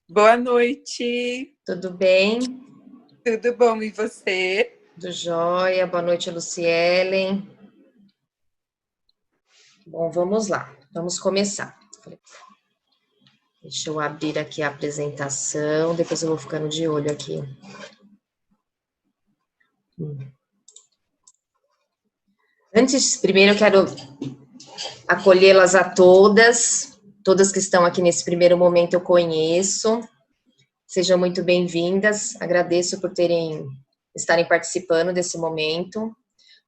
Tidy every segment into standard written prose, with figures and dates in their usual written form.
Boa noite, Tudo bem? tudo bom e você? Tudo jóia. Boa noite, Lucielen. Bom, vamos lá. Vamos começar. Deixa eu abrir aqui a apresentação, depois eu vou ficando de olho aqui. Antes, primeiro eu quero acolhê-las a todas que estão aqui nesse primeiro momento eu conheço. Sejam muito bem-vindas. Agradeço por estarem participando desse momento.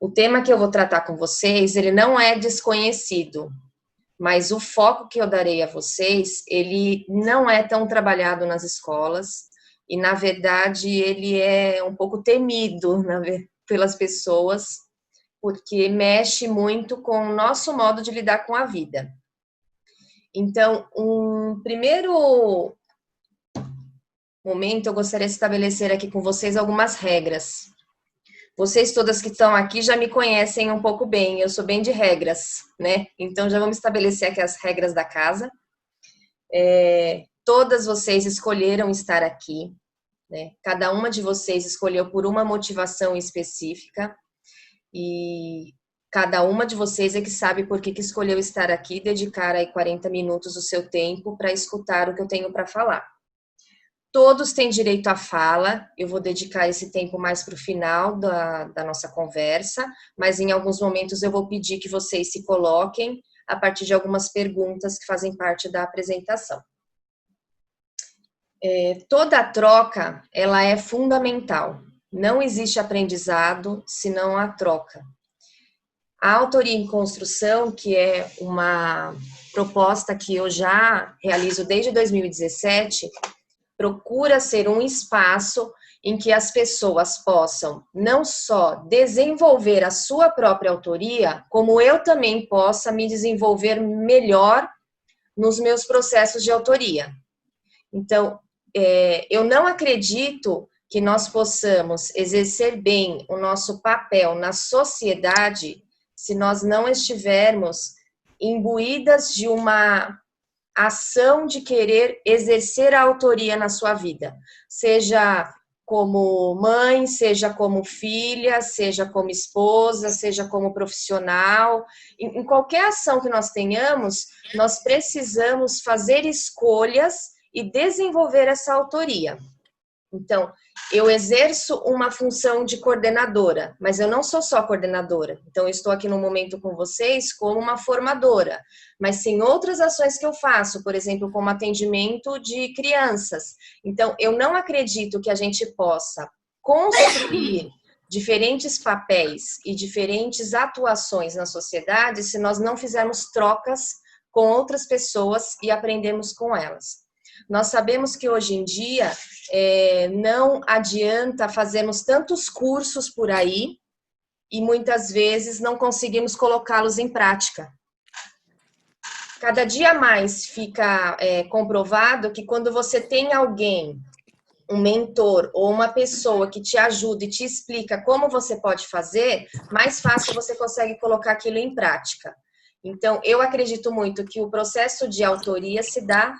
O tema que eu vou tratar com vocês, ele não é desconhecido, mas o foco que eu darei a vocês, ele não é tão trabalhado nas escolas e, na verdade, ele é um pouco temido pelas pessoas, porque mexe muito com o nosso modo de lidar com a vida. Então, um primeiro momento, eu gostaria de estabelecer aqui com vocês algumas regras. Vocês todas que estão aqui já me conhecem um pouco bem, eu sou bem de regras, né? Então já vamos estabelecer aqui as regras da casa. Todas vocês escolheram estar aqui, né? Cada uma de vocês escolheu por uma motivação específica e cada uma de vocês é que sabe por que escolheu estar aqui e dedicar aí 40 minutos do seu tempo para escutar o que eu tenho para falar. Todos têm direito à fala, eu vou dedicar esse tempo mais para o final da nossa conversa, mas em alguns momentos eu vou pedir que vocês se coloquem a partir de algumas perguntas que fazem parte da apresentação. Toda troca, ela é fundamental. Não existe aprendizado se não há troca. A autoria em construção, que é uma proposta que eu já realizo desde 2017, procura ser um espaço em que as pessoas possam não só desenvolver a sua própria autoria, como eu também possa me desenvolver melhor nos meus processos de autoria. Então, eu não acredito que nós possamos exercer bem o nosso papel na sociedade se nós não estivermos imbuídas de uma ação de querer exercer a autoria na sua vida, seja como mãe, seja como filha, seja como esposa, seja como profissional, em qualquer ação que nós tenhamos, nós precisamos fazer escolhas e desenvolver essa autoria. Então, eu exerço uma função de coordenadora, mas eu não sou só coordenadora. Então, eu estou aqui no momento com vocês como uma formadora, mas tem outras ações que eu faço, por exemplo, como atendimento de crianças. Então, eu não acredito que a gente possa construir diferentes papéis e diferentes atuações na sociedade se nós não fizermos trocas com outras pessoas e aprendemos com elas. Nós sabemos que hoje em dia não adianta fazermos tantos cursos por aí e muitas vezes não conseguimos colocá-los em prática. Cada dia mais fica comprovado que quando você tem alguém, um mentor ou uma pessoa que te ajuda e te explica como você pode fazer, mais fácil você consegue colocar aquilo em prática. Então, eu acredito muito que o processo de autoria se dá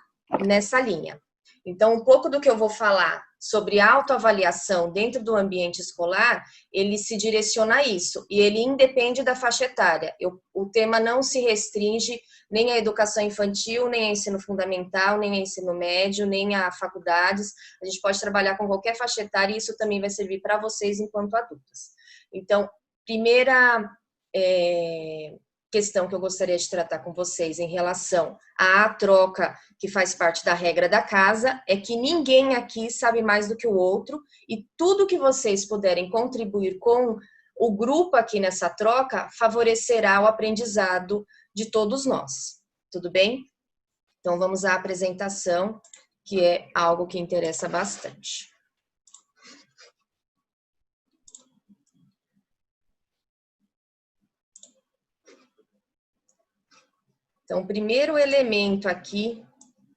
nessa linha. Então, um pouco do que eu vou falar sobre autoavaliação dentro do ambiente escolar, ele se direciona a isso, e ele independe da faixa etária. O tema não se restringe nem à educação infantil, nem ao ensino fundamental, nem ao ensino médio, nem a faculdades. A gente pode trabalhar com qualquer faixa etária e isso também vai servir para vocês enquanto adultas. Então, primeira questão que eu gostaria de tratar com vocês em relação à troca que faz parte da regra da casa é que ninguém aqui sabe mais do que o outro e tudo que vocês puderem contribuir com o grupo aqui nessa troca favorecerá o aprendizado de todos nós. Tudo bem? Então vamos à apresentação, que é algo que interessa bastante. Então, o primeiro elemento aqui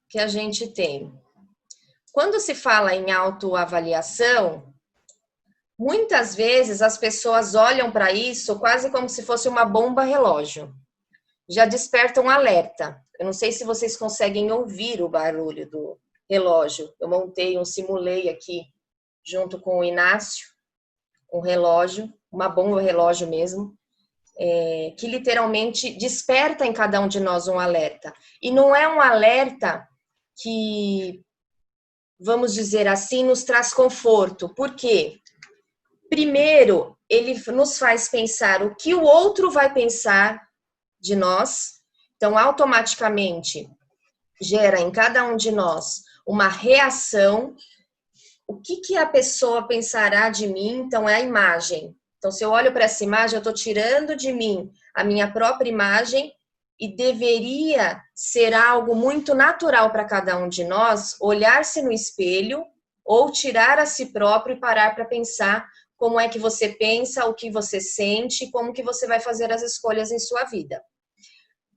que a gente tem. Quando se fala em autoavaliação, muitas vezes as pessoas olham para isso quase como se fosse uma bomba relógio. Já desperta um alerta. Eu não sei se vocês conseguem ouvir o barulho relógio. Eu montei simulei aqui, junto com o Inácio, um relógio, uma bomba relógio mesmo, que literalmente desperta em cada um de nós um alerta. E não é um alerta que, vamos dizer assim, nos traz conforto. Por quê? Primeiro, ele nos faz pensar o que o outro vai pensar de nós. Então, automaticamente, gera em cada um de nós uma reação. O que a pessoa pensará de mim? Então, é a imagem. Então, se eu olho para essa imagem, eu estou tirando de mim a minha própria imagem e deveria ser algo muito natural para cada um de nós olhar-se no espelho ou tirar a si próprio e parar para pensar como é que você pensa, o que você sente, como que você vai fazer as escolhas em sua vida.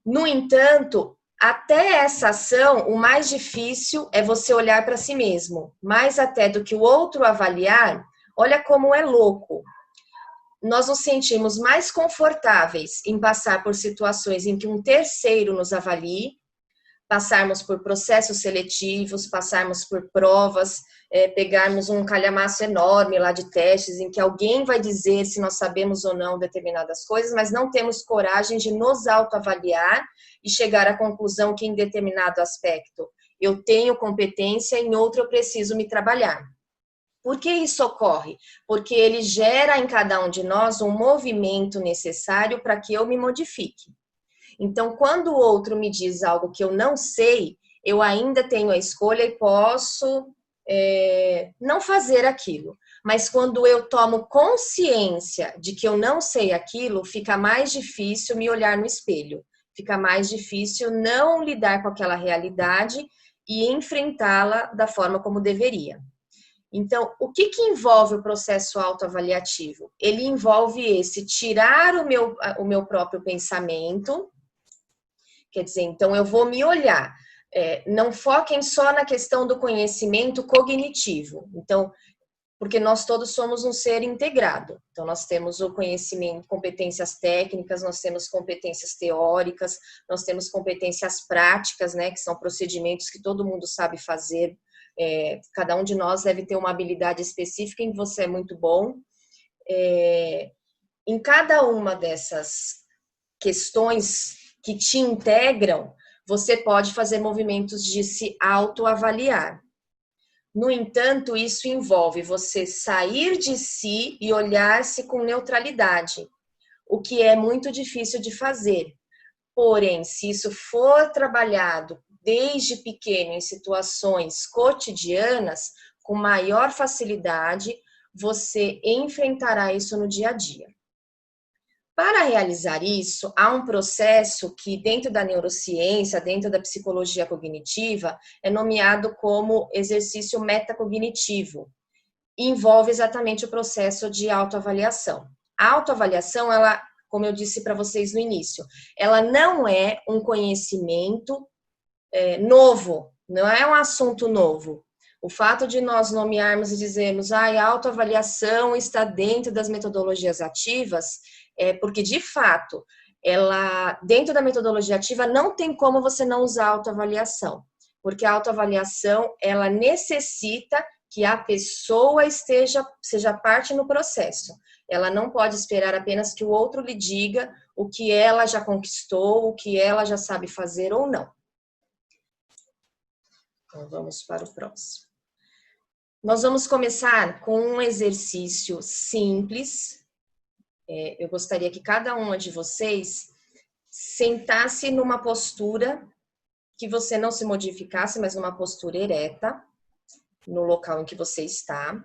No entanto, até essa ação, o mais difícil é você olhar para si mesmo. Mais até do que o outro avaliar, olha como é louco. Nós nos sentimos mais confortáveis em passar por situações em que um terceiro nos avalie, passarmos por processos seletivos, passarmos por provas, pegarmos um calhamaço enorme lá de testes em que alguém vai dizer se nós sabemos ou não determinadas coisas, mas não temos coragem de nos autoavaliar e chegar à conclusão que em determinado aspecto eu tenho competência, em outro eu preciso me trabalhar. Por que isso ocorre? Porque ele gera em cada um de nós um movimento necessário para que eu me modifique. Então, quando o outro me diz algo que eu não sei, eu ainda tenho a escolha e posso não fazer aquilo. Mas quando eu tomo consciência de que eu não sei aquilo, fica mais difícil me olhar no espelho. Fica mais difícil não lidar com aquela realidade e enfrentá-la da forma como deveria. Então, o que envolve o processo autoavaliativo? Ele envolve tirar o meu próprio pensamento. Quer dizer, então eu vou me olhar. Não foquem só na questão do conhecimento cognitivo. Então, porque nós todos somos um ser integrado. Então, nós temos o conhecimento, competências técnicas, nós temos competências teóricas, nós temos competências práticas, né, que são procedimentos que todo mundo sabe fazer. Cada um de nós deve ter uma habilidade específica em que você é muito bom. Em cada uma dessas questões que te integram, você pode fazer movimentos de se autoavaliar. No entanto, isso envolve você sair de si e olhar-se com neutralidade, o que é muito difícil de fazer. Porém, se isso for trabalhado desde pequeno em situações cotidianas, com maior facilidade, você enfrentará isso no dia a dia. Para realizar isso, há um processo que dentro da neurociência, dentro da psicologia cognitiva, é nomeado como exercício metacognitivo. Envolve exatamente o processo de autoavaliação. A autoavaliação, ela, como eu disse para vocês no início, ela não é um conhecimento novo, não é um assunto novo. O fato de nós nomearmos e dizermos a autoavaliação está dentro das metodologias ativas, porque, de fato, ela, dentro da metodologia ativa, não tem como você não usar autoavaliação, porque a autoavaliação, ela necessita que a pessoa seja parte no processo. Ela não pode esperar apenas que o outro lhe diga o que ela já conquistou, o que ela já sabe fazer ou não. Então, vamos para o próximo. Nós vamos começar com um exercício simples. Eu gostaria que cada uma de vocês sentasse numa postura que você não se modificasse, mas numa postura ereta, no local em que você está.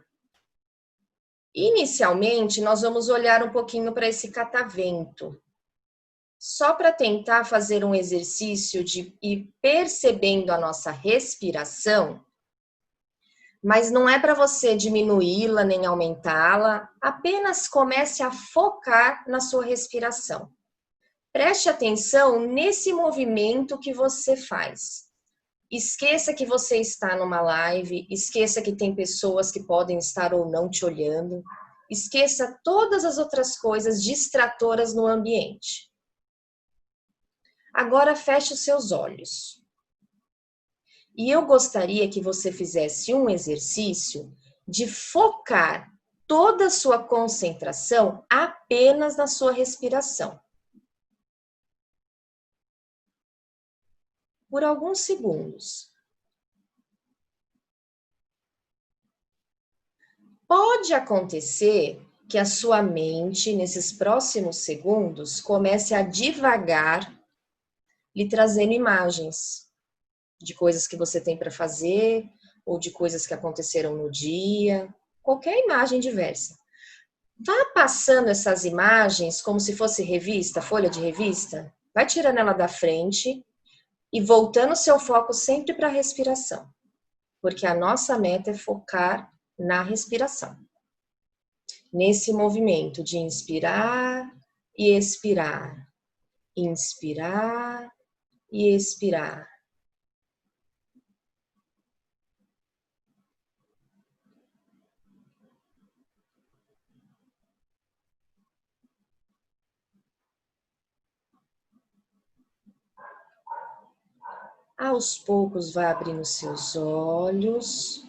Inicialmente, nós vamos olhar um pouquinho para esse catavento, só para tentar fazer um exercício de ir percebendo a nossa respiração, mas não é para você diminuí-la nem aumentá-la, apenas comece a focar na sua respiração. Preste atenção nesse movimento que você faz. Esqueça que você está numa live, esqueça que tem pessoas que podem estar ou não te olhando, esqueça todas as outras coisas distratoras no ambiente. Agora feche os seus olhos. E eu gostaria que você fizesse um exercício de focar toda a sua concentração apenas na sua respiração. Por alguns segundos. Pode acontecer que a sua mente, nesses próximos segundos, comece a divagar, lhe trazendo imagens de coisas que você tem para fazer, ou de coisas que aconteceram no dia, qualquer imagem diversa. Vá passando essas imagens como se fosse revista, folha de revista, vai tirando ela da frente e voltando o seu foco sempre para a respiração, porque a nossa meta é focar na respiração. Nesse movimento de inspirar e expirar, inspirar e expirar. Aos poucos, vai abrindo seus olhos.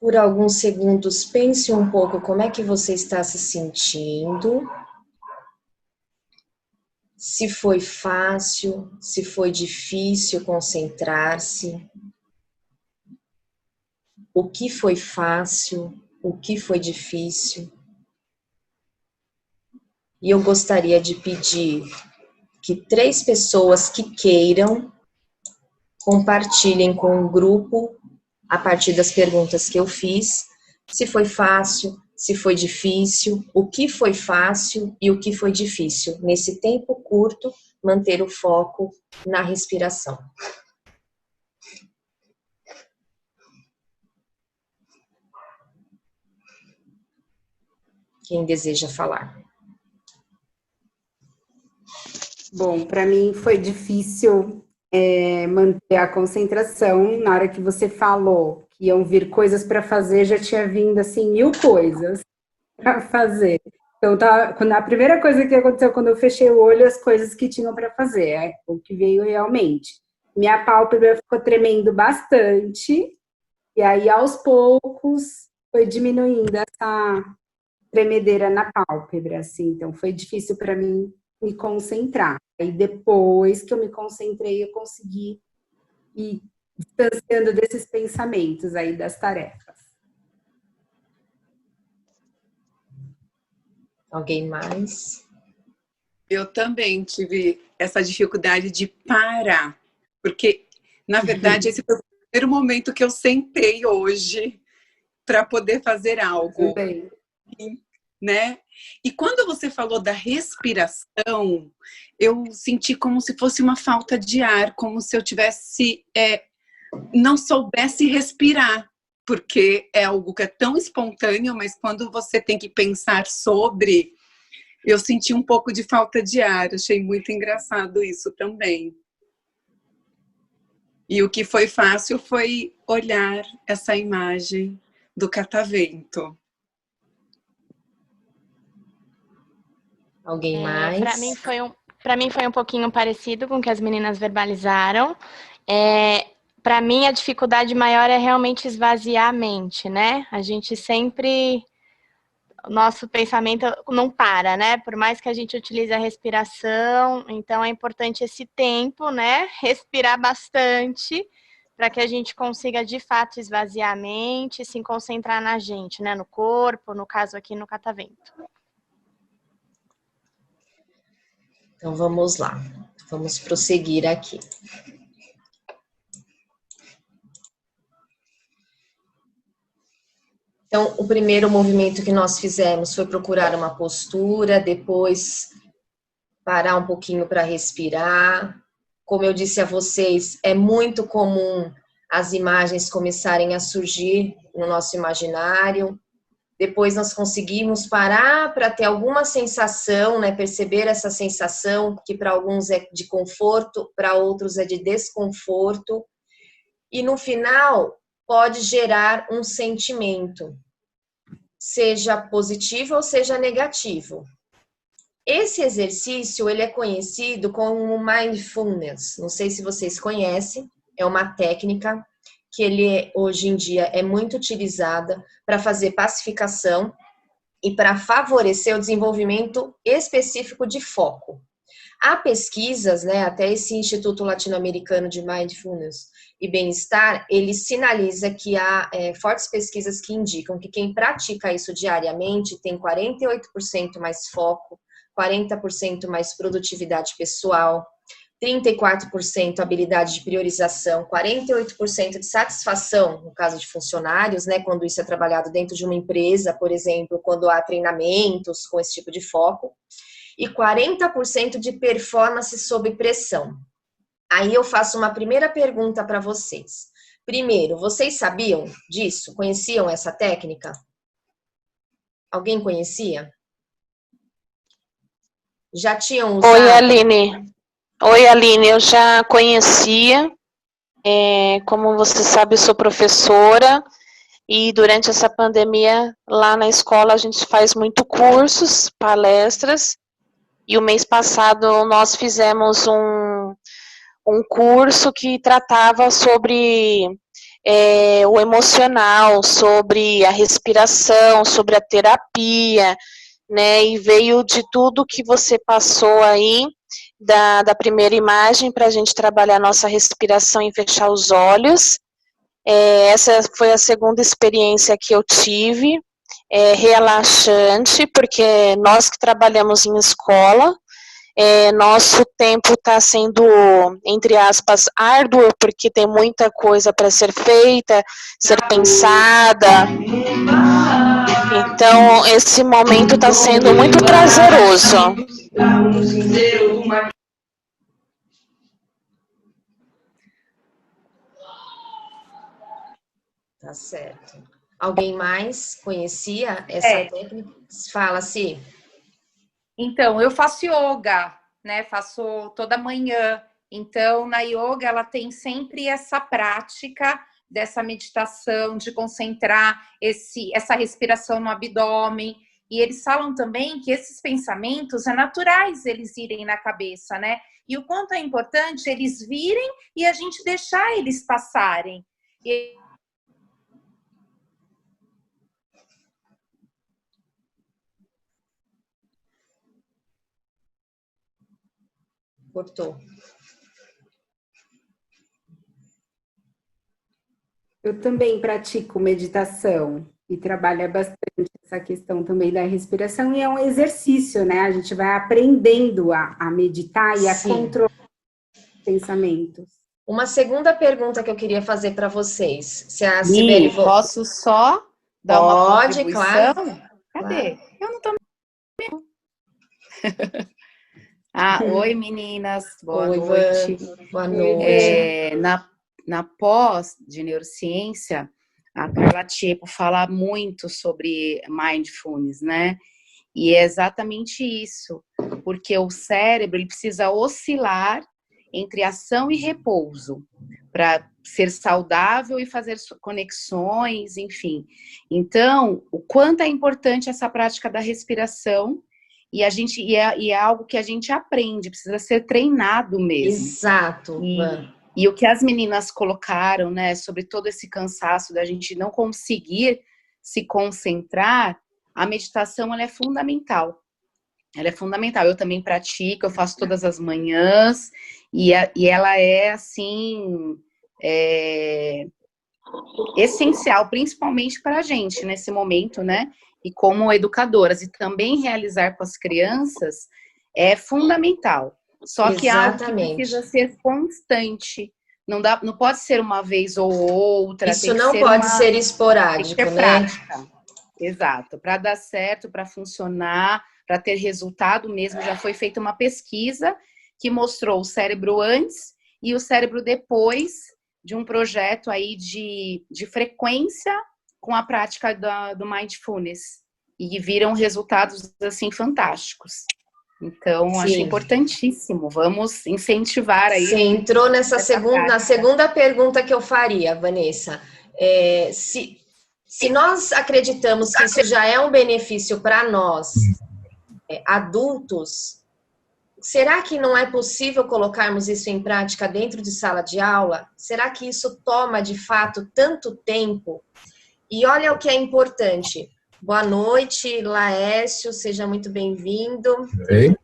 Por alguns segundos, pense um pouco como é que você está se sentindo. Se foi fácil, se foi difícil concentrar-se. O que foi fácil, o que foi difícil. E eu gostaria de pedir que 3 pessoas que queiram compartilhem com o grupo, a partir das perguntas que eu fiz, se foi fácil, se foi difícil, o que foi fácil e o que foi difícil. Nesse tempo curto, manter o foco na respiração. Quem deseja falar? Bom, para mim foi difícil manter a concentração. Na hora que você falou que iam vir coisas para fazer, já tinha vindo assim 1000 coisas para fazer. Então, a primeira coisa que aconteceu quando eu fechei o olho, as coisas que tinham para fazer, o que veio realmente. Minha pálpebra ficou tremendo bastante, e aí aos poucos foi diminuindo essa tremedeira na pálpebra, assim. Então foi difícil para mim me concentrar. Aí depois que eu me concentrei, eu consegui ir distanciando desses pensamentos aí das tarefas. Alguém mais? Eu também tive essa dificuldade de parar, porque, na verdade, esse foi o primeiro momento que eu sentei hoje para poder fazer algo, né? E quando você falou da respiração, eu senti como se fosse uma falta de ar, como se eu tivesse, não soubesse respirar, porque é algo que é tão espontâneo, mas quando você tem que pensar sobre, eu senti um pouco de falta de ar. Achei muito engraçado isso também. E o que foi fácil foi olhar essa imagem do catavento. Alguém mais? Para mim foi um pouquinho parecido com o que as meninas verbalizaram. Para mim, a dificuldade maior é realmente esvaziar a mente, né? A gente sempre... O nosso pensamento não para, né? Por mais que a gente utilize a respiração, então é importante esse tempo, né? Respirar bastante para que a gente consiga, de fato, esvaziar a mente e se concentrar na gente, né? No corpo, no caso aqui no catavento. Então vamos lá. Vamos prosseguir aqui. Então, o primeiro movimento que nós fizemos foi procurar uma postura, depois parar um pouquinho para respirar. Como eu disse a vocês, é muito comum as imagens começarem a surgir no nosso imaginário. Depois nós conseguimos parar para ter alguma sensação, né? Perceber essa sensação que para alguns é de conforto, para outros é de desconforto. E no final pode gerar um sentimento, seja positivo ou seja negativo. Esse exercício, ele é conhecido como mindfulness. Não sei se vocês conhecem, é uma técnica que hoje em dia é muito utilizada para fazer pacificação e para favorecer o desenvolvimento específico de foco. Há pesquisas, né, até esse Instituto Latino-Americano de Mindfulness e Bem-Estar, ele sinaliza que há fortes pesquisas que indicam que quem pratica isso diariamente tem 48% mais foco, 40% mais produtividade pessoal, 34% habilidade de priorização, 48% de satisfação, no caso de funcionários, né, quando isso é trabalhado dentro de uma empresa, por exemplo, quando há treinamentos com esse tipo de foco, e 40% de performance sob pressão. Aí eu faço uma primeira pergunta para vocês. Primeiro, vocês sabiam disso? Conheciam essa técnica? Alguém conhecia? Já tinham usado? Oi, Aline, eu já conhecia. Como você sabe, eu sou professora e durante essa pandemia, lá na escola, a gente faz muito cursos, palestras, e o mês passado nós fizemos um curso que tratava sobre o emocional, sobre a respiração, sobre a terapia, né, e veio de tudo que você passou aí, da primeira imagem, para a gente trabalhar a nossa respiração e fechar os olhos. Essa foi a segunda experiência que eu tive, relaxante, porque nós que trabalhamos em escola, nosso tempo está sendo, entre aspas, árduo, porque tem muita coisa para ser feita, ser pensada. Então, esse momento está sendo muito prazeroso. Tá certo. Alguém mais conhecia essa técnica? Fala, Si. Então, eu faço yoga, né? Faço toda manhã. Então, na yoga, ela tem sempre essa prática dessa meditação, de concentrar essa respiração no abdômen. E eles falam também que esses pensamentos é naturais eles irem na cabeça, né? E o quanto é importante eles virem e a gente deixar eles passarem. Cortou. Eu também pratico meditação e trabalho bastante essa questão também da respiração, e é um exercício, né? A gente vai aprendendo a meditar e a controlar os pensamentos. Uma segunda pergunta que eu queria fazer para vocês. Se a Sibeli... Posso só dar uma contribuição? Claro. Cadê? Claro. Eu não tô... Oi, meninas. Boa noite. Boa noite. Na pós de neurociência, a Carla Tiepo fala muito sobre mindfulness, né? E é exatamente isso, porque o cérebro ele precisa oscilar entre ação e repouso para ser saudável e fazer conexões, enfim. Então, o quanto é importante essa prática da respiração, e é algo que a gente aprende, precisa ser treinado mesmo. Exato. E o que as meninas colocaram, né, sobre todo esse cansaço da gente não conseguir se concentrar, a meditação ela é fundamental. Ela é fundamental. Eu também pratico, eu faço todas as manhãs, e ela é, assim, essencial, principalmente para a gente nesse momento, né? E como educadoras, e também realizar com as crianças é fundamental. Só que é algo que precisa ser constante. Não pode ser uma vez ou outra. Isso não pode ser esporádico, tem que ter né? Prática. Exato. Para dar certo, para funcionar, para ter resultado mesmo, já foi feita uma pesquisa que mostrou o cérebro antes e o cérebro depois de um projeto aí de frequência com a prática do mindfulness. E viram resultados, assim, fantásticos. Então, acho importantíssimo. Vamos incentivar aí. Você entrou na segunda pergunta que eu faria, Vanessa. Se nós acreditamos que isso já é um benefício para nós, adultos, será que não é possível colocarmos isso em prática dentro de sala de aula? Será que isso toma, de fato, tanto tempo? E olha o que é importante. Boa noite, Laércio, seja muito bem-vindo. Bem.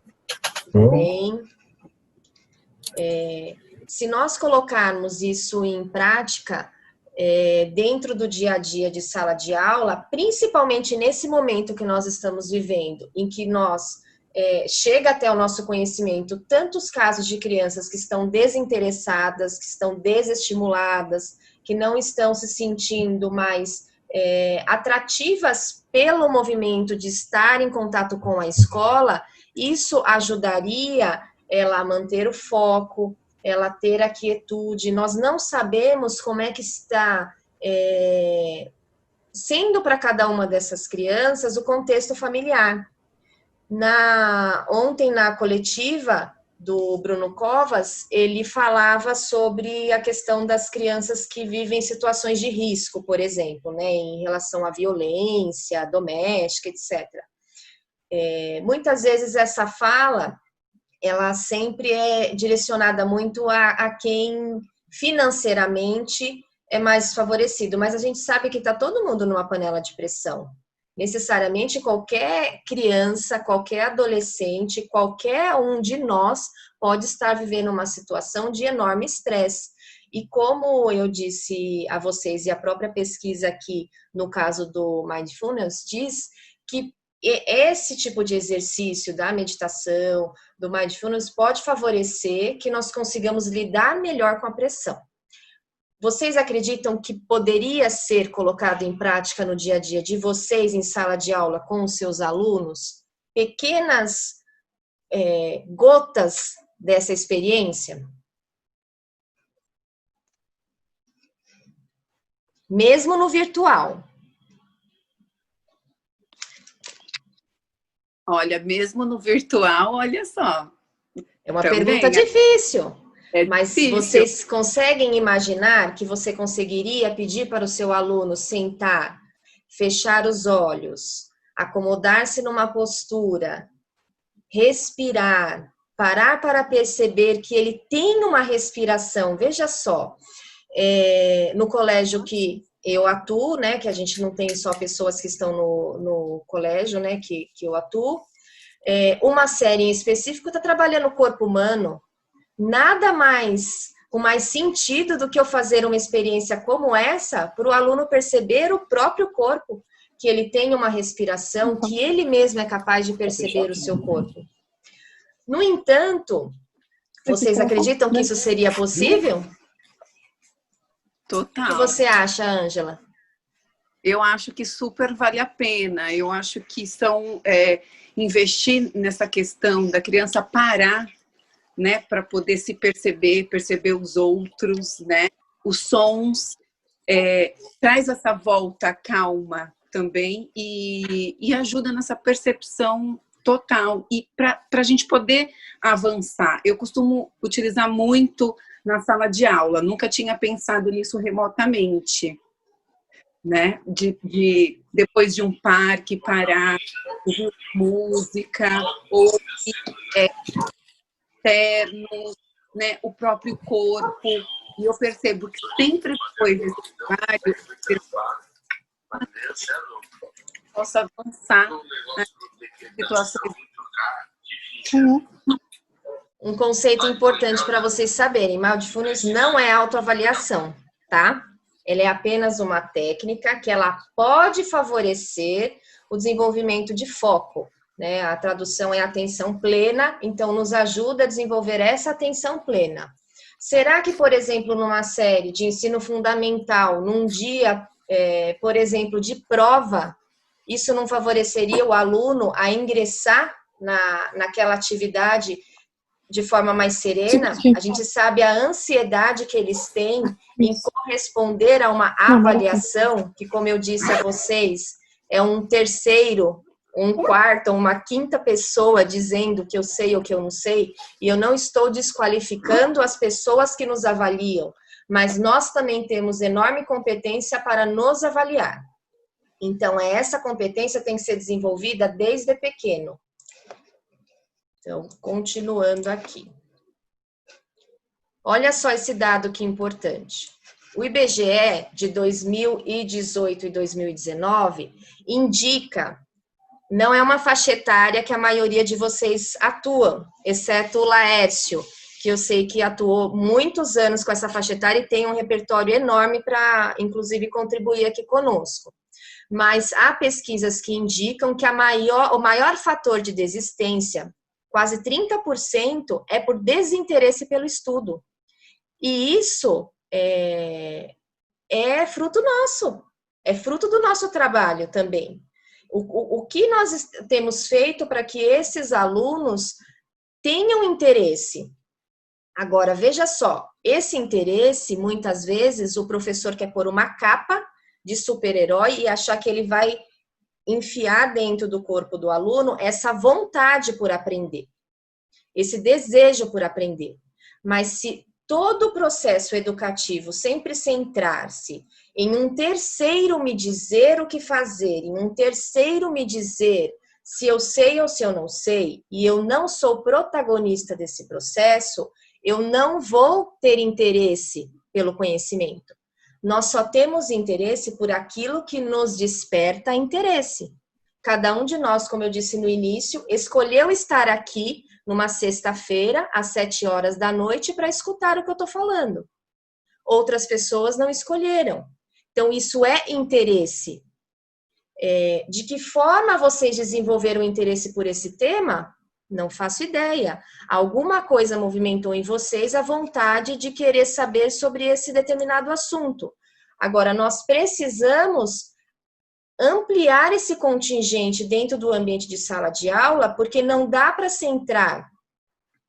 Bem. Se nós colocarmos isso em prática dentro do dia a dia de sala de aula, principalmente nesse momento que nós estamos vivendo, em que nós chega até o nosso conhecimento tantos casos de crianças que estão desinteressadas, que estão desestimuladas, que não estão se sentindo mais atrativas pelo movimento de estar em contato com a escola, isso ajudaria ela a manter o foco, ela ter a quietude. Nós não sabemos como é que está sendo para cada uma dessas crianças o contexto familiar. Ontem, na coletiva do Bruno Covas, ele falava sobre a questão das crianças que vivem situações de risco, por exemplo, né, em relação à violência doméstica, etc. Muitas vezes essa fala, ela sempre é direcionada muito a quem financeiramente é mais favorecido, mas a gente sabe que está todo mundo numa panela de pressão. Necessariamente qualquer criança, qualquer adolescente, qualquer um de nós pode estar vivendo uma situação de enorme estresse. E como eu disse a vocês, e a própria pesquisa aqui, no caso do Mindfulness, diz que esse tipo de exercício da meditação, do Mindfulness, pode favorecer que nós consigamos lidar melhor com a pressão. Vocês acreditam que poderia ser colocado em prática no dia a dia de vocês em sala de aula com os seus alunos? Pequenas gotas dessa experiência? Mesmo no virtual. Olha, mesmo no virtual, olha só. É uma pergunta difícil. Mas difícil. Vocês conseguem imaginar que você conseguiria pedir para o seu aluno sentar, fechar os olhos, acomodar-se numa postura, respirar, parar para perceber que ele tem uma respiração? Veja só, no colégio que eu atuo, né, que a gente não tem só pessoas que estão no colégio, né, que eu atuo, uma série em específico está trabalhando o corpo humano. Nada mais, com mais sentido do que eu fazer uma experiência como essa, para o aluno perceber o próprio corpo, que ele tem uma respiração, que ele mesmo é capaz de perceber o seu corpo. No entanto, vocês acreditam que isso seria possível? Total. O que você acha, Ângela? Eu acho que super vale a pena. Eu acho que investir nessa questão da criança parar, né, para poder se perceber os outros, né, os sons, traz essa volta calma também e ajuda nessa percepção total. E para a gente poder avançar, eu costumo utilizar muito na sala de aula, nunca tinha pensado nisso remotamente, né, depois de um parque parar, ouvir música, ou externos, né, o próprio corpo, e eu percebo que sempre depois desse trabalho posso avançar nas situações. Um conceito importante para vocês saberem: Mindfulness não é autoavaliação, tá? Ela é apenas uma técnica que ela pode favorecer o desenvolvimento de foco, né? A tradução é atenção plena, então nos ajuda a desenvolver essa atenção plena. Será que, por exemplo, numa série de ensino fundamental, num dia, por exemplo, de prova, isso não favoreceria o aluno a ingressar naquela atividade de forma mais serena? A gente sabe a ansiedade que eles têm em corresponder a uma avaliação, que, como eu disse a vocês, é um terceiro, um quarto, uma quinta pessoa dizendo que eu sei ou que eu não sei, e eu não estou desqualificando as pessoas que nos avaliam, mas nós também temos enorme competência para nos avaliar. Então, essa competência tem que ser desenvolvida desde pequeno. Então, continuando aqui. Olha só esse dado que é importante. O IBGE de 2018 e 2019 indica, não é uma faixa etária que a maioria de vocês atuam, exceto o Laércio, que eu sei que atuou muitos anos com essa faixa etária e tem um repertório enorme para, inclusive, contribuir aqui conosco. Mas há pesquisas que indicam que o maior fator de desistência, quase 30%, é por desinteresse pelo estudo. E isso é fruto nosso, é fruto do nosso trabalho também. O que nós temos feito para que esses alunos tenham interesse? Agora, veja só, esse interesse, muitas vezes, o professor quer pôr uma capa de super-herói e achar que ele vai enfiar dentro do corpo do aluno essa vontade por aprender, esse desejo por aprender. Mas se todo o processo educativo sempre centrar-se em um terceiro me dizer o que fazer, em um terceiro me dizer se eu sei ou se eu não sei, e eu não sou protagonista desse processo, eu não vou ter interesse pelo conhecimento. Nós só temos interesse por aquilo que nos desperta interesse. Cada um de nós, como eu disse no início, escolheu estar aqui numa sexta-feira, às 7 horas da noite, para escutar o que eu estou falando. Outras pessoas não escolheram. Então, isso é interesse. De que forma vocês desenvolveram interesse por esse tema? Não faço ideia. Alguma coisa movimentou em vocês a vontade de querer saber sobre esse determinado assunto. Agora, nós precisamos ampliar esse contingente dentro do ambiente de sala de aula, porque não dá para centrar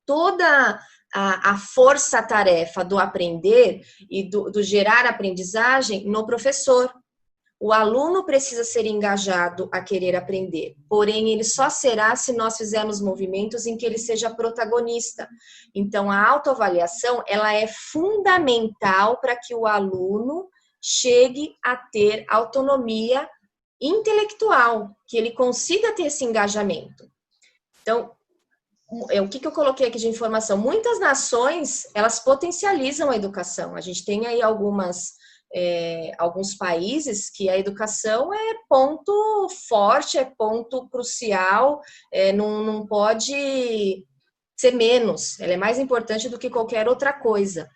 toda a força-tarefa do aprender e do gerar aprendizagem no professor. O aluno precisa ser engajado a querer aprender, porém ele só será se nós fizermos movimentos em que ele seja protagonista. Então, a autoavaliação, ela é fundamental para que o aluno chegue a ter autonomia intelectual, que ele consiga ter esse engajamento. Então, o que eu coloquei aqui de informação? Muitas nações, elas potencializam a educação. A gente tem aí alguns países que a educação é ponto forte, é ponto crucial, não pode ser menos, ela é mais importante do que qualquer outra coisa.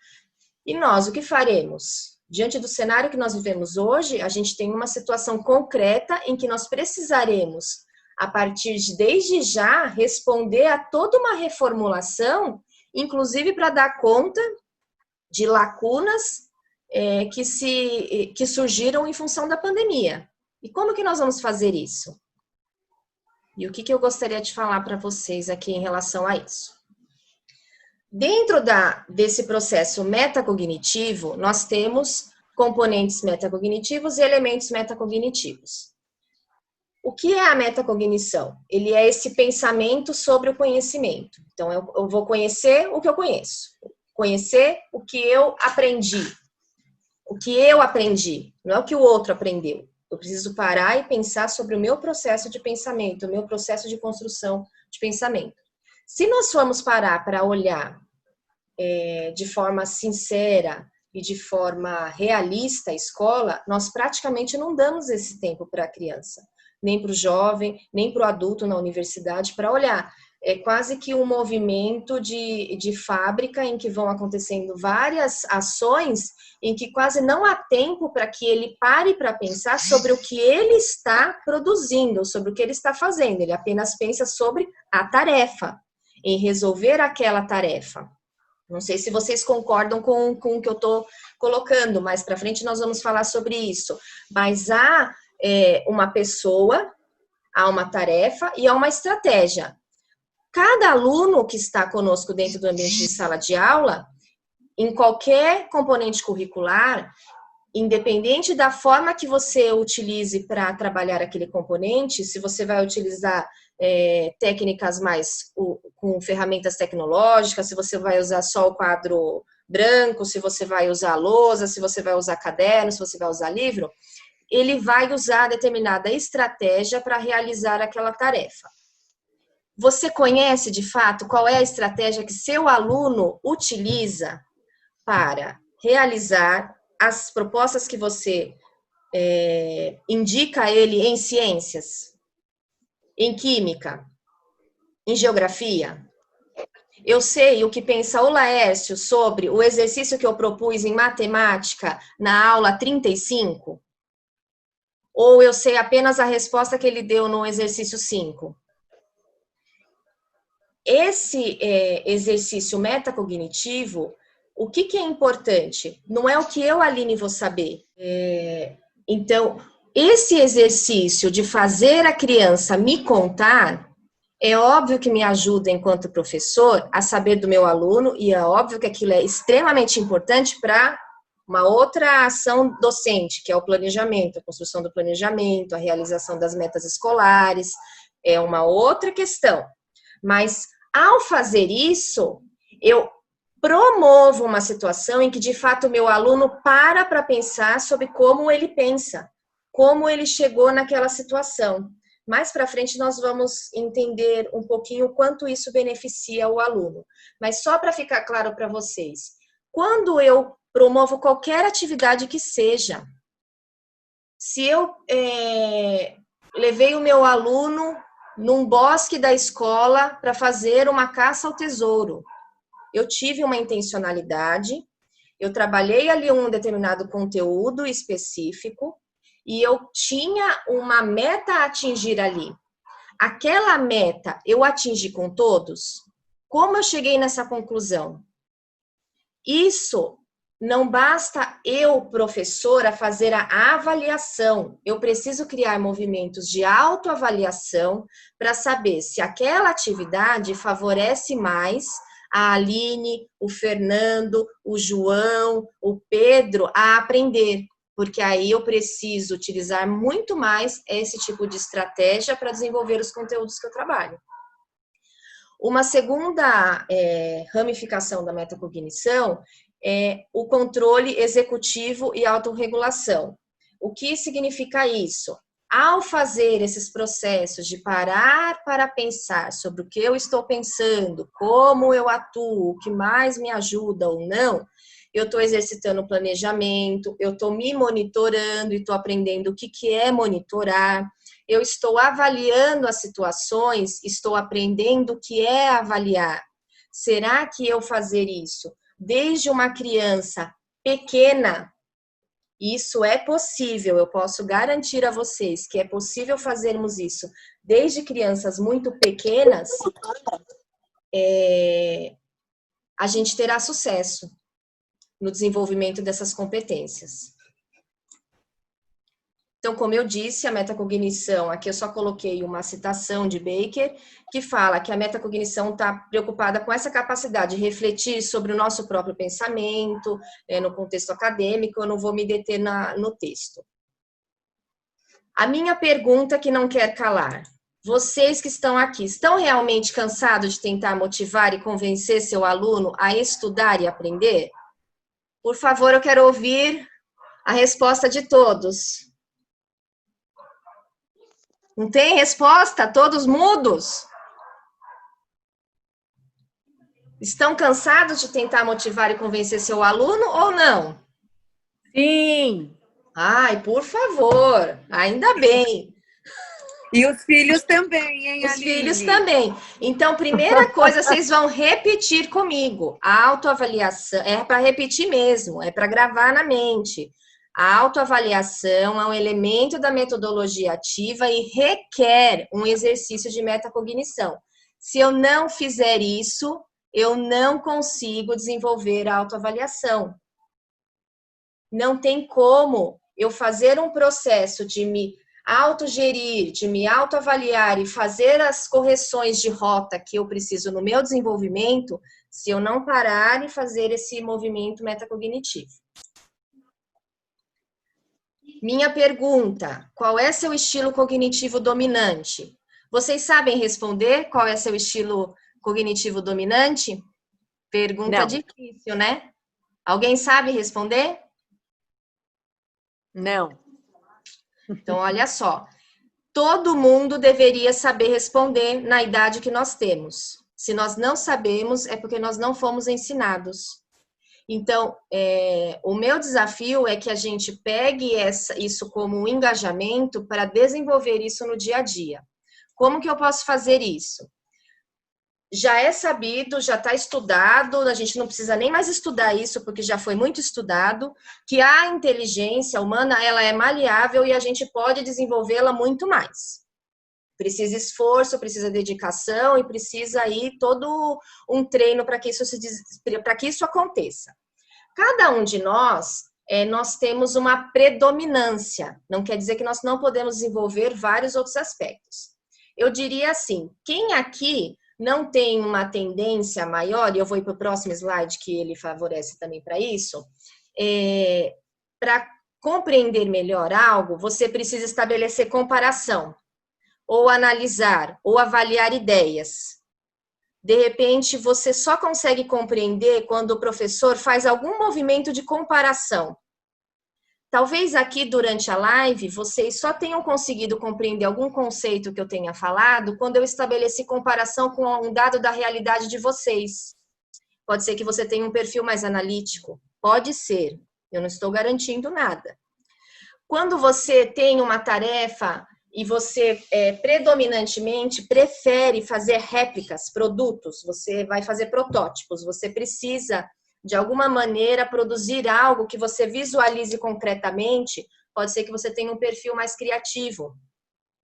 E nós, o que faremos? Diante do cenário que nós vivemos hoje, a gente tem uma situação concreta em que nós precisaremos, a partir de desde já, responder a toda uma reformulação, inclusive para dar conta de lacunas que surgiram em função da pandemia. E como que nós vamos fazer isso? E o que eu gostaria de falar para vocês aqui em relação a isso? Dentro desse processo metacognitivo, nós temos componentes metacognitivos e elementos metacognitivos. O que é a metacognição? Ele é esse pensamento sobre o conhecimento. Então, eu vou conhecer o que eu conheço, conhecer o que eu aprendi. O que eu aprendi, não é o que o outro aprendeu. Eu preciso parar e pensar sobre o meu processo de pensamento, o meu processo de construção de pensamento. Se nós formos parar para olhar de forma sincera e de forma realista a escola, nós praticamente não damos esse tempo para a criança, nem para o jovem, nem para o adulto na universidade para olhar. É quase que um movimento de fábrica em que vão acontecendo várias ações em que quase não há tempo para que ele pare para pensar sobre o que ele está produzindo, sobre o que ele está fazendo. Ele apenas pensa sobre a tarefa, em resolver aquela tarefa. Não sei se vocês concordam com o que eu estou colocando, mais para frente nós vamos falar sobre isso. Mas há uma pessoa, há uma tarefa e há uma estratégia. Cada aluno que está conosco dentro do ambiente de sala de aula, em qualquer componente curricular, independente da forma que você utilize para trabalhar aquele componente, se você vai utilizar técnicas mais com ferramentas tecnológicas, se você vai usar só o quadro branco, se você vai usar lousa, se você vai usar caderno, se você vai usar livro, ele vai usar determinada estratégia para realizar aquela tarefa. Você conhece, de fato, qual é a estratégia que seu aluno utiliza para realizar as propostas que você indica a ele em ciências, em química, em geografia? Eu sei o que pensa o Laércio sobre o exercício que eu propus em matemática na aula 35? Ou eu sei apenas a resposta que ele deu no exercício 5? Esse exercício metacognitivo, o que é importante? Não é o que eu, Aline, vou saber. Então, esse exercício de fazer a criança me contar, é óbvio que me ajuda, enquanto professor, a saber do meu aluno, e é óbvio que aquilo é extremamente importante para uma outra ação docente, que é o planejamento, a construção do planejamento, a realização das metas escolares, é uma outra questão. Mas, ao fazer isso, eu promovo uma situação em que, de fato, o meu aluno para pensar sobre como ele pensa, como ele chegou naquela situação. Mais para frente, nós vamos entender um pouquinho o quanto isso beneficia o aluno. Mas só para ficar claro para vocês, quando eu promovo qualquer atividade que seja, se eu levei o meu aluno num bosque da escola para fazer uma caça ao tesouro, eu tive uma intencionalidade, eu trabalhei ali um determinado conteúdo específico e eu tinha uma meta a atingir ali. Aquela meta eu atingi com todos? Como eu cheguei nessa conclusão? Isso não basta eu, professora, fazer a avaliação. Eu preciso criar movimentos de autoavaliação para saber se aquela atividade favorece mais a Aline, o Fernando, o João, o Pedro a aprender. Porque aí eu preciso utilizar muito mais esse tipo de estratégia para desenvolver os conteúdos que eu trabalho. Uma segunda ramificação da metacognição é o controle executivo e autorregulação. O que significa isso? Ao fazer esses processos de parar para pensar sobre o que eu estou pensando, como eu atuo, o que mais me ajuda ou não, eu estou exercitando o planejamento, eu estou me monitorando e estou aprendendo o que é monitorar, eu estou avaliando as situações, estou aprendendo o que é avaliar. Será que eu fazer isso desde uma criança pequena, isso é possível, eu posso garantir a vocês que é possível fazermos isso desde crianças muito pequenas, a gente terá sucesso no desenvolvimento dessas competências. Então, como eu disse, a metacognição, aqui eu só coloquei uma citação de Baker, que fala que a metacognição está preocupada com essa capacidade de refletir sobre o nosso próprio pensamento, no contexto acadêmico, eu não vou me deter no texto. A minha pergunta que não quer calar, vocês que estão aqui, estão realmente cansados de tentar motivar e convencer seu aluno a estudar e aprender? Por favor, eu quero ouvir a resposta de todos. Não tem resposta? Todos mudos? Estão cansados de tentar motivar e convencer seu aluno ou não? Sim! Ai, por favor, ainda bem. E os filhos também, hein, Os Aline? filhos também. Então, primeira coisa, vocês vão repetir comigo. A autoavaliação, é para repetir mesmo, é para gravar na mente. A autoavaliação é um elemento da metodologia ativa e requer um exercício de metacognição. Se eu não fizer isso, eu não consigo desenvolver a autoavaliação. Não tem como eu fazer um processo de me autogerir, de me autoavaliar e fazer as correções de rota que eu preciso no meu desenvolvimento, se eu não parar e fazer esse movimento metacognitivo. Minha pergunta, qual é seu estilo cognitivo dominante? Vocês sabem responder qual é seu estilo cognitivo dominante? Pergunta Não. difícil, né? Alguém sabe responder? Não. Então, olha só. todo mundo deveria saber responder na idade que nós temos. Se nós não sabemos, é porque nós não fomos ensinados. Então, o meu desafio é que a gente pegue isso como um engajamento para desenvolver isso no dia a dia. Como que eu posso fazer isso? Já é sabido, já está estudado, a gente não precisa nem mais estudar isso, porque já foi muito estudado, que a inteligência humana, ela é maleável e a gente pode desenvolvê-la muito mais. Precisa esforço, precisa dedicação e precisa aí todo um treino para que isso aconteça. Cada um de nós, nós temos uma predominância, não quer dizer que nós não podemos desenvolver vários outros aspectos. Eu diria assim, quem aqui não tem uma tendência maior, e eu vou ir para o próximo slide, que ele favorece também para isso, para compreender melhor algo, você precisa estabelecer comparação, ou analisar, ou avaliar ideias. De repente, você só consegue compreender quando o professor faz algum movimento de comparação. Talvez aqui, durante a live, vocês só tenham conseguido compreender algum conceito que eu tenha falado quando eu estabeleci comparação com um dado da realidade de vocês. Pode ser que você tenha um perfil mais analítico. Pode ser. Eu não estou garantindo nada. Quando você tem uma tarefa e você predominantemente prefere fazer réplicas, produtos, você vai fazer protótipos, você precisa, de alguma maneira, produzir algo que você visualize concretamente, pode ser que você tenha um perfil mais criativo,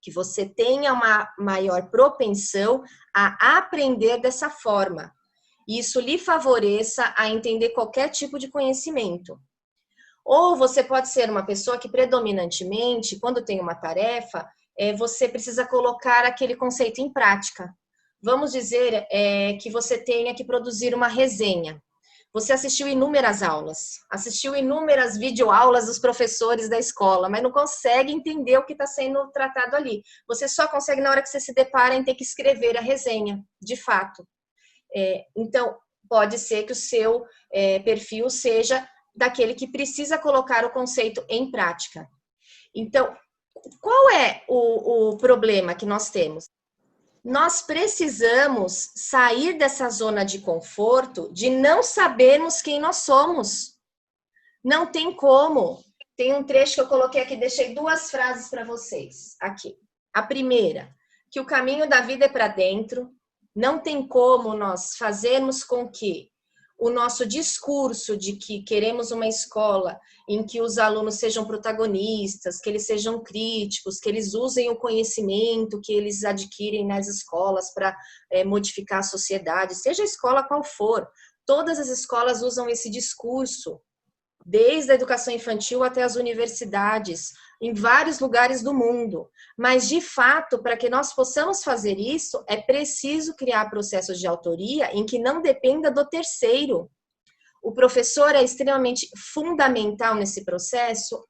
que você tenha uma maior propensão a aprender dessa forma. E isso lhe favoreça a entender qualquer tipo de conhecimento. Ou você pode ser uma pessoa que predominantemente, quando tem uma tarefa, você precisa colocar aquele conceito em prática. Vamos dizer que você tenha que produzir uma resenha. Você assistiu inúmeras aulas, assistiu inúmeras videoaulas dos professores da escola, mas não consegue entender o que está sendo tratado ali. Você só consegue na hora que você se depara em ter que escrever a resenha, de fato. Então, pode ser que o seu perfil seja daquele que precisa colocar o conceito em prática. Então, qual é o problema que nós temos? Nós precisamos sair dessa zona de conforto de não sabermos quem nós somos. Não tem como. Tem um trecho que eu coloquei aqui, deixei 2 frases para vocês aqui. A primeira, que o caminho da vida é para dentro. Não tem como nós fazermos com que o nosso discurso de que queremos uma escola em que os alunos sejam protagonistas, que eles sejam críticos, que eles usem o conhecimento que eles adquirem nas escolas para modificar a sociedade, seja a escola qual for. Todas as escolas usam esse discurso, desde a educação infantil até as universidades, em vários lugares do mundo. Mas, de fato, para que nós possamos fazer isso, é preciso criar processos de autoria em que não dependa do terceiro. O professor é extremamente fundamental nesse processo?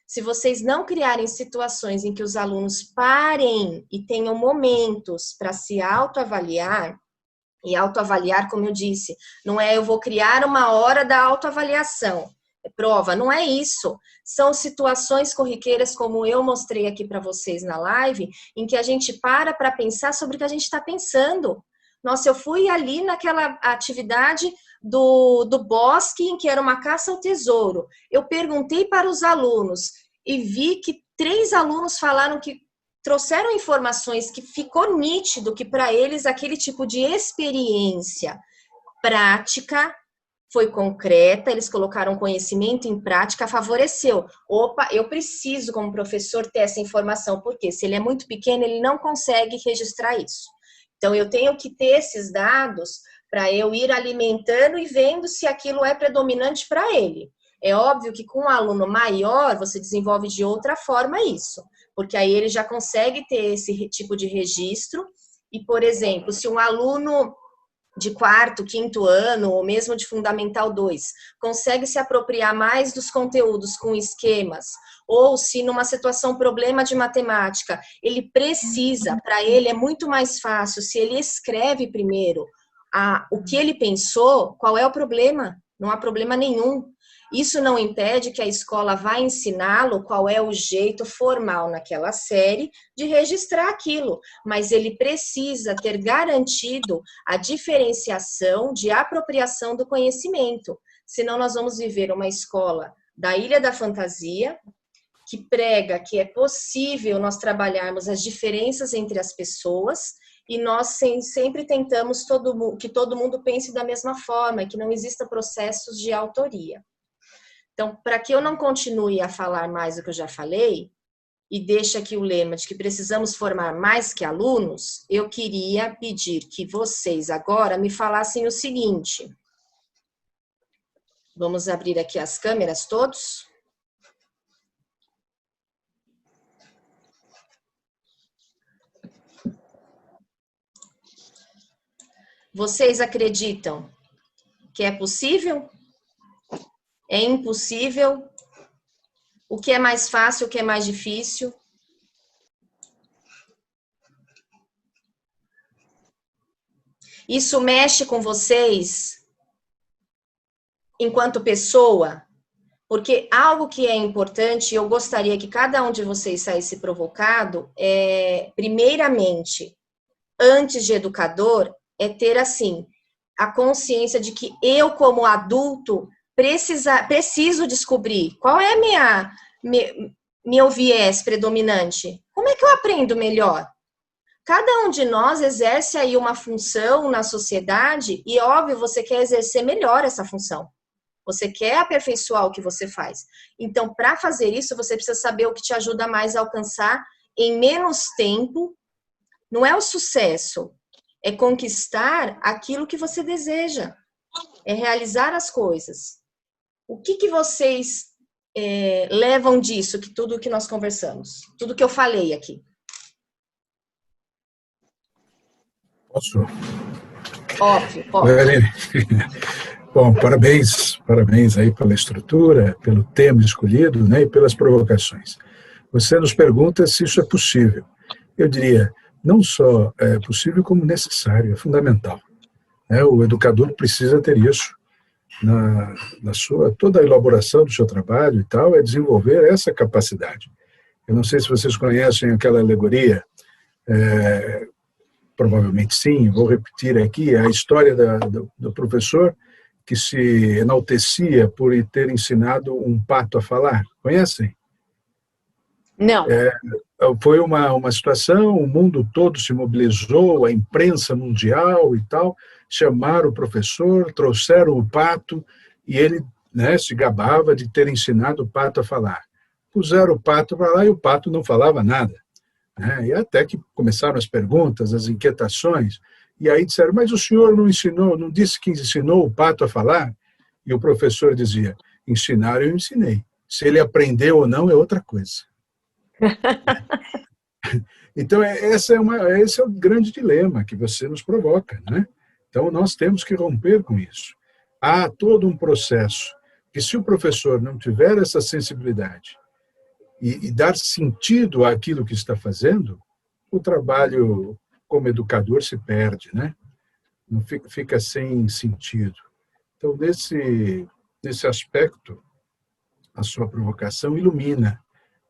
Se vocês não criarem situações em que os alunos parem e tenham momentos para se autoavaliar, e autoavaliar, como eu disse, não é eu vou criar uma hora da autoavaliação, prova, não é isso. São situações corriqueiras, como eu mostrei aqui para vocês na live, em que a gente para pensar sobre o que a gente está pensando. Nossa, eu fui ali naquela atividade do bosque, em que era uma caça ao tesouro. Eu perguntei para os alunos e vi que 3 alunos falaram que trouxeram informações que ficou nítido que para eles aquele tipo de experiência prática foi concreta, eles colocaram conhecimento em prática, favoreceu. Opa, eu preciso, como professor, ter essa informação, porque se ele é muito pequeno, ele não consegue registrar isso. Então, eu tenho que ter esses dados para eu ir alimentando e vendo se aquilo é predominante para ele. É óbvio que com um aluno maior, você desenvolve de outra forma isso, porque aí ele já consegue ter esse tipo de registro. E, por exemplo, se um aluno de 4º, 5º ano, ou mesmo de Fundamental 2, consegue se apropriar mais dos conteúdos com esquemas, ou se numa situação problema de matemática, ele precisa, para ele é muito mais fácil, se ele escreve primeiro o que ele pensou, qual é o problema? Não há problema nenhum. Isso não impede que a escola vá ensiná-lo qual é o jeito formal naquela série de registrar aquilo, mas ele precisa ter garantido a diferenciação de apropriação do conhecimento. Senão nós vamos viver uma escola da Ilha da Fantasia, que prega que é possível nós trabalharmos as diferenças entre as pessoas e nós sempre tentamos que todo mundo pense da mesma forma, que não exista processos de autoria. Então, para que eu não continue a falar mais do que eu já falei, e deixe aqui o lema de que precisamos formar mais que alunos, eu queria pedir que vocês agora me falassem o seguinte. Vamos abrir aqui as câmeras todos. Vocês acreditam que é possível? É impossível? O que é mais fácil, o que é mais difícil? Isso mexe com vocês enquanto pessoa? Porque algo que é importante, eu gostaria que cada um de vocês saísse provocado, primeiramente, antes de educador, é ter, assim, a consciência de que eu, como adulto, preciso descobrir qual é meu viés predominante. Como é que eu aprendo melhor? Cada um de nós exerce aí uma função na sociedade e, óbvio, você quer exercer melhor essa função. Você quer aperfeiçoar o que você faz. Então, para fazer isso, você precisa saber o que te ajuda mais a alcançar em menos tempo. Não é o sucesso, é conquistar aquilo que você deseja. É realizar as coisas. O que vocês levam disso, que tudo que nós conversamos? Tudo que eu falei aqui. Posso? Óbvio, pode. Bom, parabéns aí pela estrutura, pelo tema escolhido, né, e pelas provocações. Você nos pergunta se isso é possível. Eu diria, não só é possível, como necessário, é fundamental. O educador precisa ter isso toda a elaboração do seu trabalho e tal, é desenvolver essa capacidade. Eu não sei se vocês conhecem aquela alegoria, provavelmente sim, vou repetir aqui, a história do professor que se enaltecia por ter ensinado um pato a falar. Conhecem? Não. Foi uma situação, o mundo todo se mobilizou, a imprensa mundial e tal, chamaram o professor, trouxeram o pato, e ele, né, se gabava de ter ensinado o pato a falar. Puseram o pato para lá e o pato não falava nada. E até que começaram as perguntas, as inquietações, e aí disseram, mas o senhor não ensinou, não disse que ensinou o pato a falar? E o professor dizia, ensinar eu ensinei. Se ele aprendeu ou não é outra coisa. Então, esse é o grande dilema que você nos provoca, né? Então, nós temos que romper com isso. Há todo um processo que, se o professor não tiver essa sensibilidade e dar sentido àquilo que está fazendo, o trabalho como educador se perde, né? Não fica sem sentido. Então, nesse aspecto, a sua provocação ilumina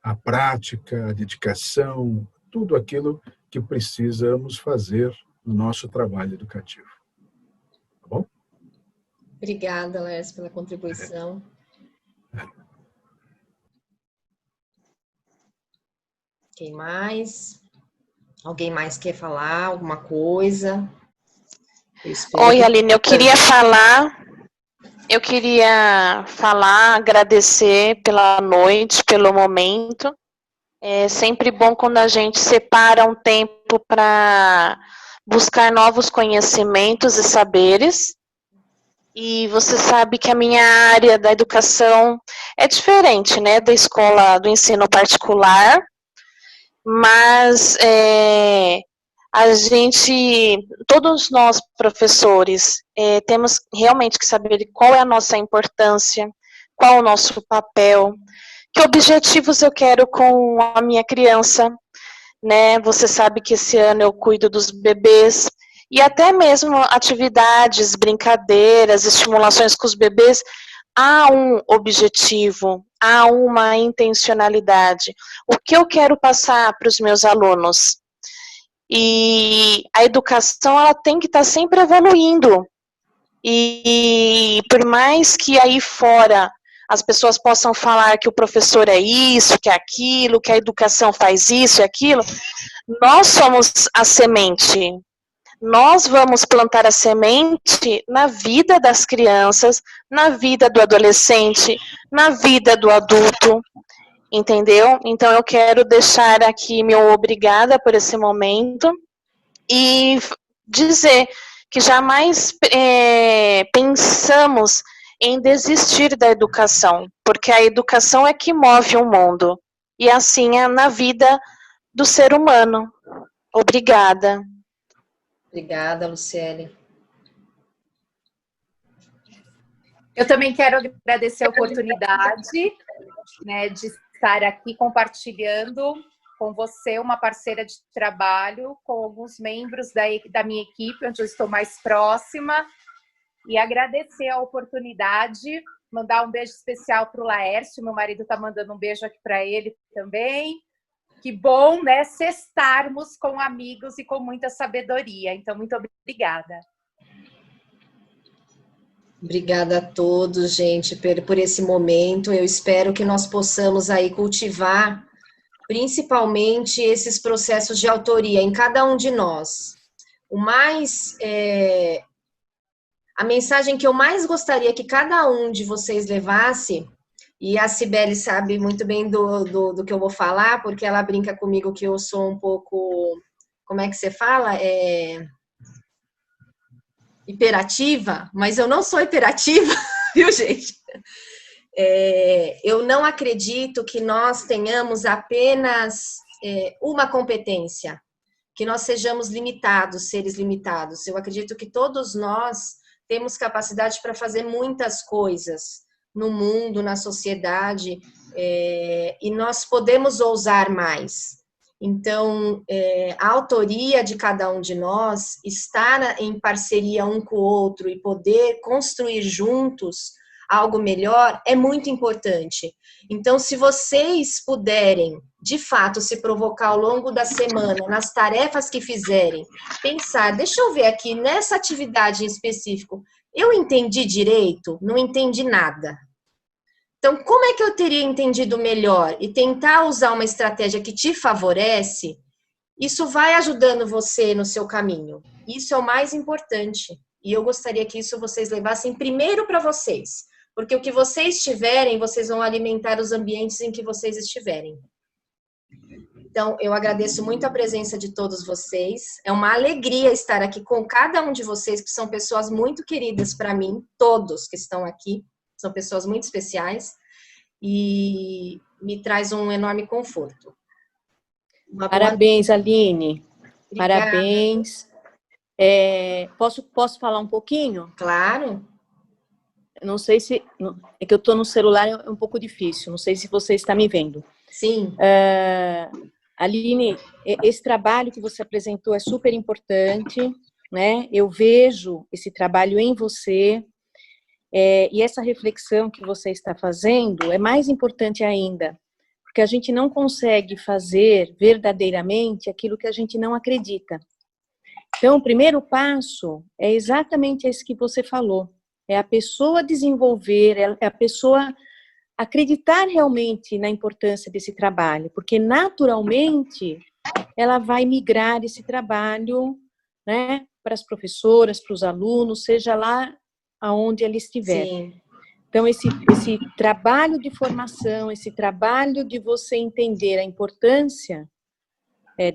a prática, a dedicação, tudo aquilo que precisamos fazer no nosso trabalho educativo. Tá bom? Obrigada, Lércio, pela contribuição. Quem mais? Alguém mais quer falar alguma coisa? Oi, Aline, eu queria falar, agradecer pela noite, pelo momento. É sempre bom quando a gente separa um tempo para buscar novos conhecimentos e saberes. E você sabe que a minha área da educação é diferente, né, da escola do ensino particular, mas todos nós professores temos realmente que saber qual é a nossa importância, qual é o nosso papel, que objetivos eu quero com a minha criança, né? Você sabe que esse ano eu cuido dos bebês, e até mesmo atividades, brincadeiras, estimulações com os bebês, há um objetivo, há uma intencionalidade. O que eu quero passar para os meus alunos? E a educação, ela tem que estar sempre evoluindo. E por mais que aí fora as pessoas possam falar que o professor é isso, que é aquilo, que a educação faz isso e aquilo, nós somos a semente. Nós vamos plantar a semente na vida das crianças, na vida do adolescente, na vida do adulto, entendeu? Então eu quero deixar aqui meu obrigada por esse momento e dizer que jamais pensamos em desistir da educação, porque a educação é que move o mundo, e assim é na vida do ser humano. Obrigada. Obrigada, Luciele. Eu também quero agradecer a oportunidade, né, de estar aqui compartilhando com você, uma parceira de trabalho, com alguns membros da minha equipe, onde eu estou mais próxima, e agradecer a oportunidade, mandar um beijo especial para o Laércio, meu marido está mandando um beijo aqui para ele também. Que bom, né, sextarmos com amigos e com muita sabedoria. Então, muito obrigada. Obrigada a todos, gente, por esse momento. Eu espero que nós possamos aí cultivar, principalmente, esses processos de autoria em cada um de nós. A mensagem que eu mais gostaria que cada um de vocês levasse, e a Cibele sabe muito bem do que eu vou falar, porque ela brinca comigo que eu sou um pouco, como é que você fala? Hiperativa, mas eu não sou hiperativa, viu, gente? Eu não acredito que nós tenhamos apenas uma competência, que nós sejamos limitados, seres limitados. Eu acredito que todos nós temos capacidade para fazer muitas coisas no mundo, na sociedade, e nós podemos ousar mais. Então, a autoria de cada um de nós, estar em parceria um com o outro e poder construir juntos algo melhor é muito importante. Então, se vocês puderem, de fato, se provocar ao longo da semana, nas tarefas que fizerem, pensar, deixa eu ver aqui, nessa atividade em específico, eu entendi direito? Não entendi nada. Então, como é que eu teria entendido melhor? E tentar usar uma estratégia que te favorece, isso vai ajudando você no seu caminho. Isso é o mais importante. E eu gostaria que isso vocês levassem primeiro para vocês. Porque o que vocês tiverem, vocês vão alimentar os ambientes em que vocês estiverem. Então, eu agradeço muito a presença de todos vocês. É uma alegria estar aqui com cada um de vocês, que são pessoas muito queridas para mim, todos que estão aqui, são pessoas muito especiais, e me traz um enorme conforto. Parabéns, Aline. Obrigada. Parabéns. Posso falar um pouquinho? Claro. Não sei se... É que eu estou no celular, é um pouco difícil. Não sei se você está me vendo. Sim. Aline, esse trabalho que você apresentou é super importante, né? Eu vejo esse trabalho em você, e essa reflexão que você está fazendo é mais importante ainda, porque a gente não consegue fazer verdadeiramente aquilo que a gente não acredita. Então, o primeiro passo é exatamente esse que você falou, é a pessoa desenvolver, é a pessoa acreditar realmente na importância desse trabalho, porque naturalmente ela vai migrar esse trabalho, né, para as professoras, para os alunos, seja lá aonde ela estiver. Sim. Então, esse trabalho de formação, esse trabalho de você entender a importância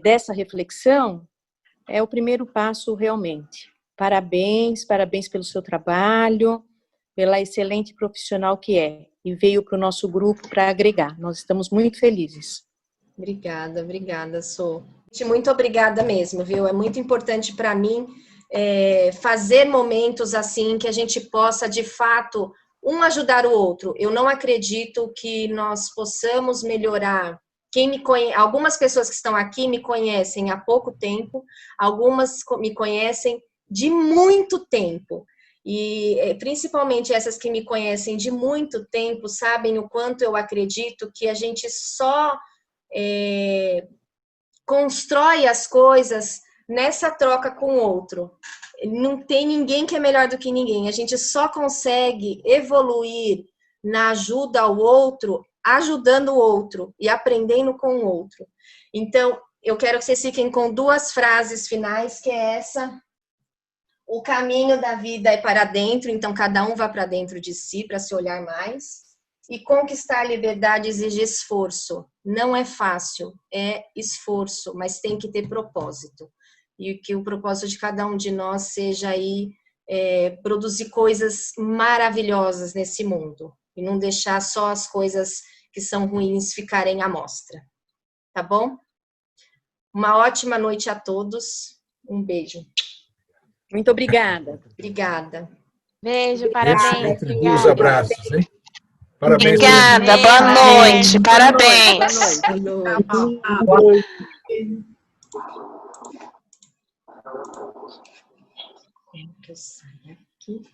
dessa reflexão, é o primeiro passo realmente. Parabéns, parabéns pelo seu trabalho, pela excelente profissional que é. E veio para o nosso grupo para agregar. Nós estamos muito felizes. Obrigada, Sô. Muito obrigada mesmo, viu? É muito importante para mim fazer momentos assim que a gente possa, de fato, um ajudar o outro. Eu não acredito que nós possamos melhorar. Algumas pessoas que estão aqui me conhecem há pouco tempo, algumas me conhecem de muito tempo. E principalmente essas que me conhecem de muito tempo sabem o quanto eu acredito que a gente só constrói as coisas nessa troca com o outro. Não tem ninguém que é melhor do que ninguém. A gente só consegue evoluir na ajuda ao outro, ajudando o outro e aprendendo com o outro. Então, eu quero que vocês fiquem com 2 frases finais, que é essa: o caminho da vida é para dentro, então cada um vá para dentro de si para se olhar mais. E conquistar a liberdade exige esforço. Não é fácil, é esforço, mas tem que ter propósito. E que o propósito de cada um de nós seja aí produzir coisas maravilhosas nesse mundo. E não deixar só as coisas que são ruins ficarem à mostra. Tá bom? Uma ótima noite a todos. Um beijo. Muito obrigada. Obrigada. Beijo, parabéns. Entre os abraços, hein? Parabéns. Obrigada, boa noite, parabéns. Boa noite. Quero que eu saia aqui.